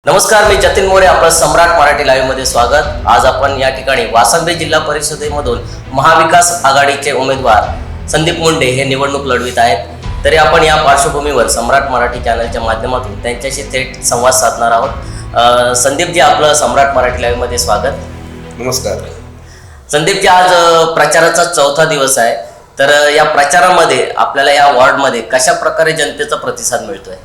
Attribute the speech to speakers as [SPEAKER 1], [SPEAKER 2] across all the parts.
[SPEAKER 1] नमस्कार, मी जतीन मोरे. आपलं सम्राट मराठी लाईव्ह मध्ये स्वागत. आज आपण या ठिकाणी वासंबी जिल्हा परिषदेमधून महाविकास आघाडीचे उमेदवार संदीप मुंडे हे निवडणूक लढवित आहेत. तरी आपण या पार्श्वभूमीवर सम्राट मराठी चॅनलच्या माध्यमातून त्यांच्याशी थेट संवाद साधणार आहोत. संदीपजी, आपलं सम्राट मराठी लाईव्ह मध्ये स्वागत.
[SPEAKER 2] नमस्कार.
[SPEAKER 1] संदीपजी, आज प्रचाराचा चौथा दिवस आहे. तर या प्रचारामध्ये आपल्याला या वॉर्डमध्ये कशा प्रकारे जनतेचा प्रतिसाद मिळतोय?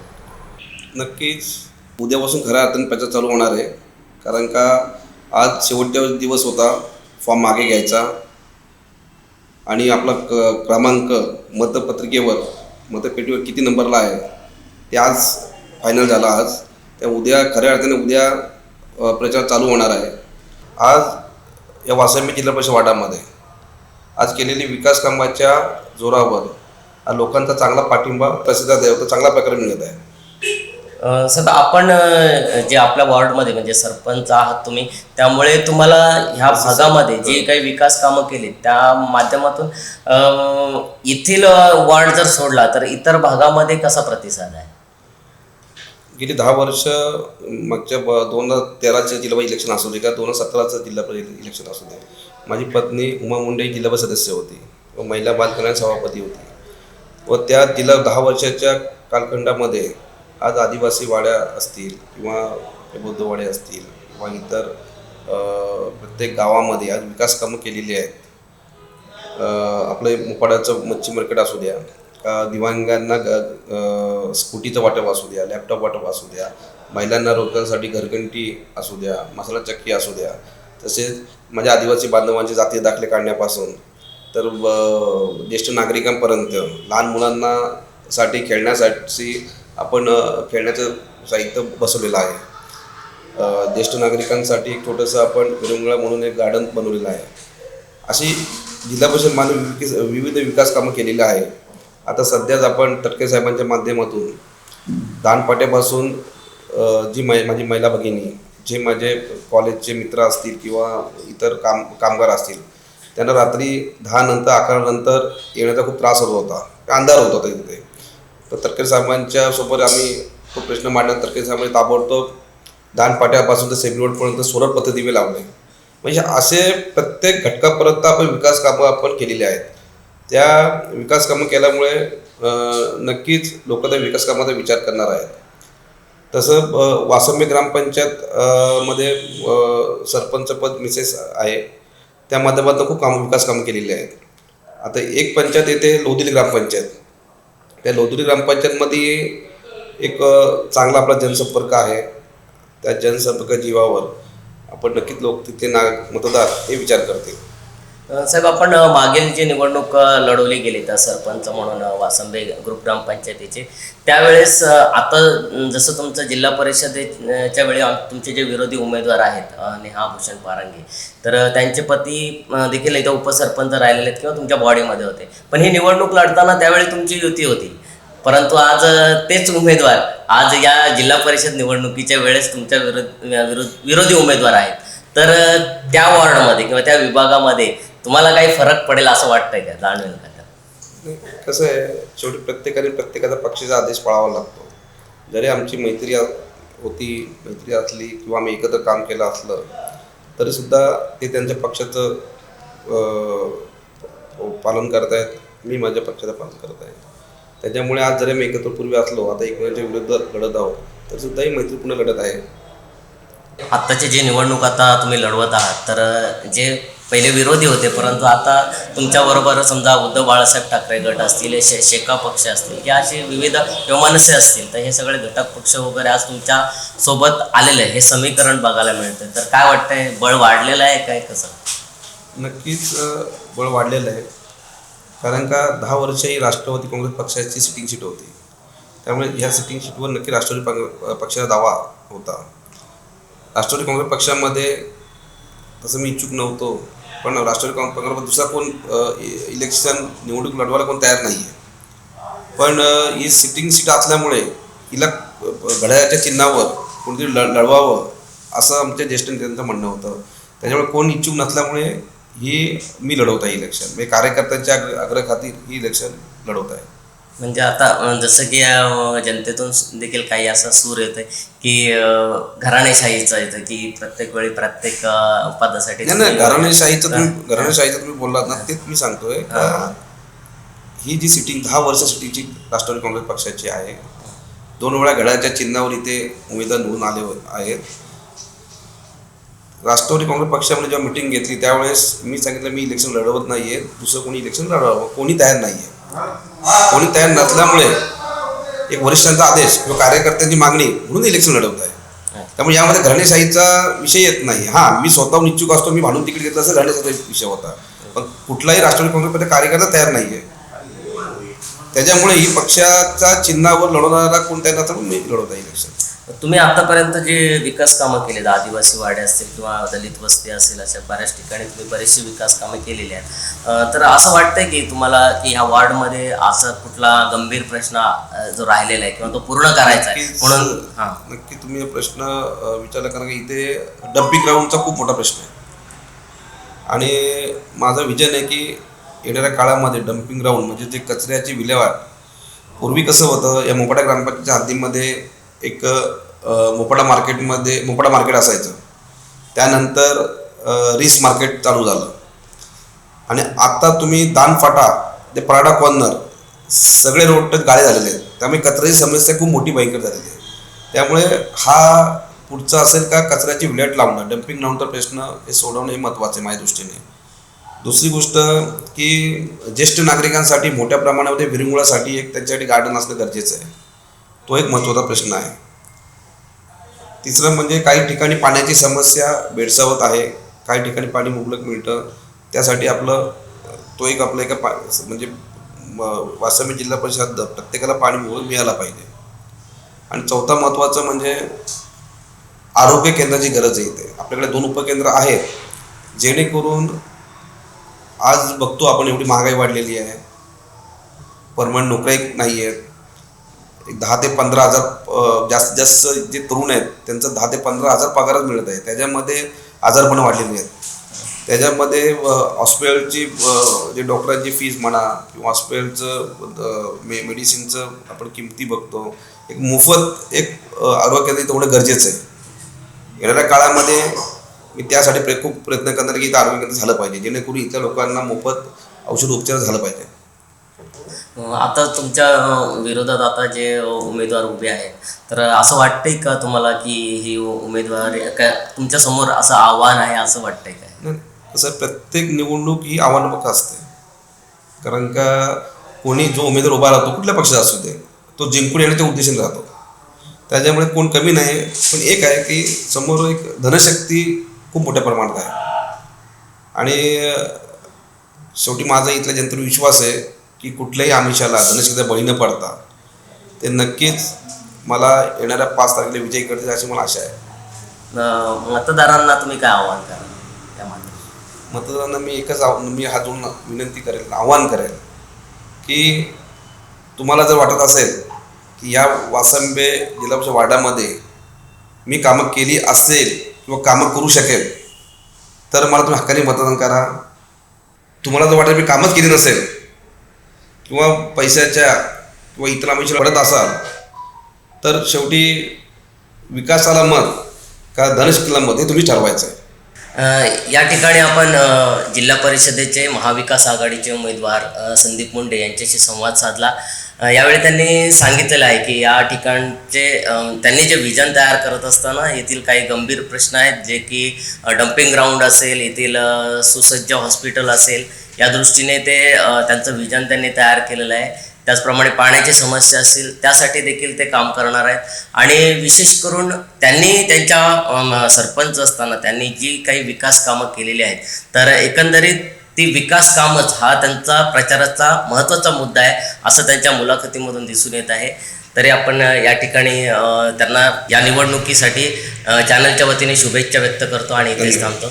[SPEAKER 2] नक्कीच उद्यापासून खऱ्या अर्थाने प्रचार चालू होणार आहे. कारण का आज शेवटचा दिवस होता फॉर्म मागे घ्यायचा आणि आपला क्रमांक मतपत्रिकेवर मतपेटीवर किती नंबरला आहे ते आज फायनल झाला. आज त्या उद्या खऱ्या अर्थाने उद्या प्रचार चालू होणार आहे. आज या वासंबी जिल्हा परिषद वार्डामध्ये आज केलेली विकास कामाच्या जोरावर लोकांचा चांगला पाठिंबा प्रतिसाद होता, चांगल्या प्रकारे मिळत आहे.
[SPEAKER 1] सर, आपण जे आपल्या वॉर्डमध्ये म्हणजे सरपंच आहात तुम्ही, त्यामुळे तुम्हाला ह्या भागामध्ये जे काही विकास कामं केली त्या माध्यमातून येथील वॉर्ड जर सोडला तर इतर भागामध्ये कसा प्रतिसाद आहे?
[SPEAKER 2] गेली 10 वर्ष मागच्या 2013चे जिल्हा इलेक्शन असू दे का 2017चं जिल्हा परिषद इलेक्शन असू दे, माझी पत्नी उमा मुंडे जिल्हा परिषद सदस्य होती व महिला बाल कल्याण सभापती होती. व त्या जिल्हा 10 वर्षाच्या कालखंडामध्ये आज आदिवासी वाड्या असतील किंवा बौद्धवाड्या असतील किंवा इतर प्रत्येक गावामध्ये आज विकास कामं केलेली आहेत. आपलं मुपाडाचं मच्छी मार्केट असू द्या का, दिव्यांगांना स्कूटीचं वाटप असू द्या, लॅपटॉप वाटप असू द्या, महिलांना रोजगारासाठी घरघंटी असू द्या, मसाला चक्की असू द्या, तसेच माझ्या आदिवासी बांधवांचे जाती दाखले काढण्यापासून तर ज्येष्ठ नागरिकांपर्यंत लहान मुलांना साठी खेळण्यासाठी आपण खेळण्याचं साहित्य बसवलेलं आहे. ज्येष्ठ नागरिकांसाठी एक छोटंसं आपण विरंगुळा म्हणून एक गार्डन बनवलेलं आहे. अशी जिल्हा परिषद विविध विकास कामं केलेली आहे. आता सध्याच आपण तटके साहेबांच्या माध्यमातून दानपाट्यापासून जी माझी महिला भगिनी, जे माझे कॉलेजचे मित्र असतील किंवा इतर कामगार असतील, त्यांना रात्री 10 नंतर 11 नंतर येण्याचा खूप त्रास होत होता, अंधार होत होता तिथे. तर तटके साहेबांच्या सोबत आम्ही तो प्रश्न मांडला. तटके साहेबांनी ताबडतोब दानपाट्यापासून तर सेबी रोडपर्यंत सोलर पथदिवे लावले. म्हणजे असे प्रत्येक घटकापर्यंत आपण विकास कामं आपण केलेली आहेत. त्या विकास कामं केल्यामुळे नक्कीच लोक त्या विकास कामाचा विचार करणार आहेत. तसं वासंबी ग्रामपंचायत मध्ये सरपंचपद मिसेस आहे, त्या माध्यमातून खूप विकास कामं केलेली आहेत. आता एक पंचायत येते लोधिली ग्रामपंचायत. त्या लोधिली ग्रामपंचायतमध्ये एक चांगला आपला जनसंपर्क आहे. त्या जनसंपर्क जीवावर आपण नक्कीच लोक तिथे मतदार हे विचार करतील.
[SPEAKER 1] साहेब, आपण मागील जी निवडणूक लढवली गेली त्या सरपंच म्हणून वासंबी ग्रुप ग्रामपंचायतीचे, त्यावेळेस आता जसं तुमचं जिल्हा परिषदेच्या वेळी तुमचे जे विरोधी उमेदवार आहेत नेहा भूषण पारंगे, तर त्यांचे पती देखील इथं उपसरपंच राहिलेले आहेत किंवा तुमच्या बॉडीमध्ये होते. पण ही निवडणूक लढताना त्यावेळी तुमची युती होती, परंतु आज तेच उमेदवार आज या जिल्हा परिषद निवडणुकीच्या वेळेस तुमच्या विरोधी उमेदवार आहेत. तर त्या वॉर्डमध्ये किंवा त्या विभागामध्ये तुम्हाला काही फरक पडेल असं वाटतंय का, जाणवेल का?
[SPEAKER 2] कसं आहे, शेवटी प्रत्येकाने प्रत्येकाचा पक्षाचा आदेश पाळावा लागतो. जरी आमची मैत्री असली किंवा आम्ही एकत्र काम केलं असलं तरीसुद्धा ते त्यांच्या पक्षाचं पालन करत आहेत, मी माझ्या पक्षाचं पालन करत आहे. त्याच्यामुळे आज जरी आम्ही एकत्र पूर्वी असलो, आता एकमेकांच्या विरुद्ध लढत आहोत, तर सुद्धा ही मैत्रीपूर्ण लढत आहे.
[SPEAKER 1] आत्ताची जी निवडणूक आता तुम्ही लढवत आहात, तर जे पहिले विरोधी होते परंतु आता तुमच्याबरोबर समजा उद्धव बाळासाहेब ठाकरे गट असतील, शेका पक्ष असतील किंवा असे विविध किंवा मनसे असतील, तर हे सगळे घटक पक्ष वगैरे आज तुमच्या सोबत आलेले आहे, हे समीकरण बघायला मिळतं. तर काय वाटतंय, बळ वाढलेलं आहे काय, कसं?
[SPEAKER 2] नक्कीच बळ वाढलेलं आहे. कारण का 10 वर्ष ही राष्ट्रवादी काँग्रेस पक्षाची सिटिंग सीट होती. त्यामुळे ह्या सिटिंग सीटवर नक्की राष्ट्रवादी पक्षाचा दावा होता. राष्ट्रवादी काँग्रेस पक्षामध्ये तसं मी इच्छुक नव्हतो, पण राष्ट्रवादी काँग्रेस दुसरा कोण इलेक्शन निवडणूक लढवायला कोण तयार नाही आहे. पण ही सिटिंग सीट असल्यामुळे हिला घड्याळाच्या चिन्हावर कोणतरी लढवावं असं आमच्या ज्येष्ठ नेत्यांचं म्हणणं होतं. त्याच्यामुळे कोण इच्छुक नसल्यामुळे ही मी लढवत आहे इलेक्शन. मी कार्यकर्त्यांच्या आग्रहाखातीर ही इलेक्शन लढवत आहे.
[SPEAKER 1] म्हणजे आता जसं की जनतेतून देखील काही असा सूर येतोय की घराणेशाहीचं येतं की प्रत्येक वेळी प्रत्येक पदासाठी
[SPEAKER 2] नाही, घराणेशाहीचं तुम्ही बोललात ना, तेच मी सांगतोय का ही जी सिटिंग 10 वर्ष सिटिंगची राष्ट्रवादी काँग्रेस पक्षाची आहे, 2 वेळा घड्याळाच्या चिन्हावर इथे उमेदवार निवडून आले आहेत. राष्ट्रवादी काँग्रेस पक्षामध्ये जेव्हा मिटिंग घेतली त्यावेळेस मी सांगितलं मी इलेक्शन लढवत नाहीये, दुसरं कोणी इलेक्शन लढवावं, कोणी तयार नाहीये. कोणी तयार नसल्यामुळे एक वरिष्ठांचा आदेश किंवा कार्यकर्त्यांची मागणी म्हणून इलेक्शन लढवत आहे. त्यामुळे यामध्ये घराणेशाहीचा विषय येत नाही. हां, मी स्वतःहून इच्छुक असतो, मी भांडून तिकीट घेतलं असं घराणेशाहीचा विषय होता, पण कुठलाही राष्ट्रवादी काँग्रेसमध्ये कार्यकर्ता तयार नाहीये. त्याच्यामुळे ही पक्षाच्या चिन्हावर लढवणारा कोण तयार नसता मी लढवत आहे इलेक्शन.
[SPEAKER 1] तुम्ही आतापर्यंत जे विकास कामं केलेत, आदिवासी वाडे असतील किंवा दलित वस्ती असेल, अशा बऱ्याच ठिकाणी तुम्ही बरेचशी विकास कामं केलेली आहेत. तर असं वाटतंय की तुम्हाला की ह्या वॉर्डमध्ये असा कुठला गंभीर प्रश्न जो राहिलेला आहे किंवा तो पूर्ण करायचा आहे म्हणून? हां,
[SPEAKER 2] नक्की तुम्ही प्रश्न विचारला, कारण की इथे डम्पिंग ग्राउंडचा खूप मोठा प्रश्न आहे आणि माझं विजन आहे की येणाऱ्या काळामध्ये डम्पिंग ग्राउंड म्हणजे जे कचऱ्याची विल्हेवाट, पूर्वी कसं होतं या मोपाडा ग्रामपंचायतच्या हद्दीमध्ये एक मोपाडा मार्केट असायचं, त्यानंतर रिस मार्केट चालू झालं आणि आता तुम्ही दानफाटा ते पराडा कॉर्नर सगळे रोड गाळे झालेले आहेत. त्यामुळे कचऱ्याची समस्या खूप मोठी भयंकर झालेली आहे. त्यामुळे हा पुढचा असेल का कचऱ्याची विल्हेवाट लावणं, डम्पिंग ग्राउंडचा प्रश्न हे सोडवणं हे महत्त्वाचं आहे माझ्या दृष्टीने. दुसरी गोष्ट की ज्येष्ठ नागरिकांसाठी मोठ्या प्रमाणामध्ये विरंगुळासाठी एक त्यांच्यासाठी गार्डन असणं गरजेचं आहे, तो एक महत्त्वाचा प्रश्न आहे. तिसरं म्हणजे काही ठिकाणी पाण्याची समस्या भेडसावत आहे, काही ठिकाणी पाणी मुबलक मिळतं, त्यासाठी तो एक आपलं एका म्हणजे वासंबी जिल्हा परिषद प्रत्येकाला पाणी मिळालं पाहिजे. आणि चौथा महत्त्वाचं म्हणजे आरोग्य केंद्राची गरज आहे. इथे आपल्याकडे 2 उपकेंद्र आहेत, जेणेकरून आज बघतो आपण एवढी महागाई वाढलेली आहे, परमनंट नोकऱ्या नाही आहेत, एक 10 ते 15 हजार जास्तीत जास्त जे तरुण आहेत त्यांचं 10 ते 15 हजार पगारच मिळत आहे. त्याच्यामध्ये आजारपणं वाढलेली आहेत. त्याच्यामध्ये हॉस्पिटलची जे डॉक्टरांची फीज म्हणा किंवा हॉस्पिटलचं मेडिसिनचं आपण किमती बघतो. एक मोफत एक आरोग्य केंद्र तेवढं गरजेचं आहे. येणाऱ्या काळामध्ये मी त्यासाठी खूप प्रयत्न करणार की इथं आरोग्य केंद्र झालं पाहिजे, जेणेकरून इथल्या लोकांना मोफत औषध उपचार झालं पाहिजे.
[SPEAKER 1] आता तुमच्या विरोधात आता जे उमेदवार उभे आहेत, तर असं वाटतंय का तुम्हाला की ही उमेदवार काय तुमच्या समोर असं आव्हान आहे असं वाटतंय काय?
[SPEAKER 2] नाही, तसं प्रत्येक निवडणूक ही आव्हानात्मक असते, कारण का कोणी जो उमेदवार उभा राहतो कुठल्या पक्षाचा असू दे तो जिंकून येण्याच्या उद्देशाने राहतो. त्याच्यामुळे कोण कमी नाही, पण एक आहे की समोर एक धनशक्ती खूप मोठ्या प्रमाणात आहे आणि शेवटी माझा इथल्या जनतेवर विश्वास आहे की कुठल्याही आमिषाला धनशक्तीचा बळी न पडता ते नक्कीच मला येणाऱ्या 5 तारखेला विजयी करतील अशी मला आशा आहे.
[SPEAKER 1] मतदारांना तुम्ही काय आव्हान कराल त्यामध्ये?
[SPEAKER 2] मतदारांना मी हात जोडून विनंती करेल, आव्हान करेल की तुम्हाला जर वाटत असेल की या वासंबे जिल्हा परिषद वार्डामध्ये मी कामं केली असेल किंवा कामं करू शकेल तर मला तुम्ही हक्काने मतदान करा. तुम्हाला जर वाटेल मी कामच केली नसेल किंवा पैशाच्या किंवा इतर आमिषाला पडत असाल तर शेवटी विकासाला मत का धनशक्तीला मत हे तुम्ही ठरवायचं आहे.
[SPEAKER 1] या ठिकाणी आपण जिल्हा परिषदेचे महाविकास आघाडीचे उमेदवार संदीप मुंडे यांच्याशी संवाद साधला. यावेळी त्यांनी सांगितलेलं आहे की या ठिकाणचे त्यांनी जे विजन तयार करत असताना येथील काही गंभीर प्रश्न आहेत, जे की डम्पिंग ग्राउंड असेल, येथील सुसज्ज हॉस्पिटल असेल, या दृष्टीने ते त्यांचं विजन त्यांनी तयार केलेलं आहे. त्याचप्रमाणे पाण्याची समस्या असतील त्यासाठी देखील ते काम करणार आहेत. आणि विशेष करून त्यांनी त्यांच्या सरपंच असताना त्यांनी जी काही विकास कामं केलेली आहेत, तर एकंदरीत ती विकास कामच हा त्यांचा प्रचाराचा महत्त्वाचा मुद्दा आहे असं त्यांच्या मुलाखतीमधून दिसून येत आहे. तरी आपण या ठिकाणी त्यांना या निवडणुकीसाठी चॅनलच्या वतीने शुभेच्छा व्यक्त करतो आणि इथेच थांबतो.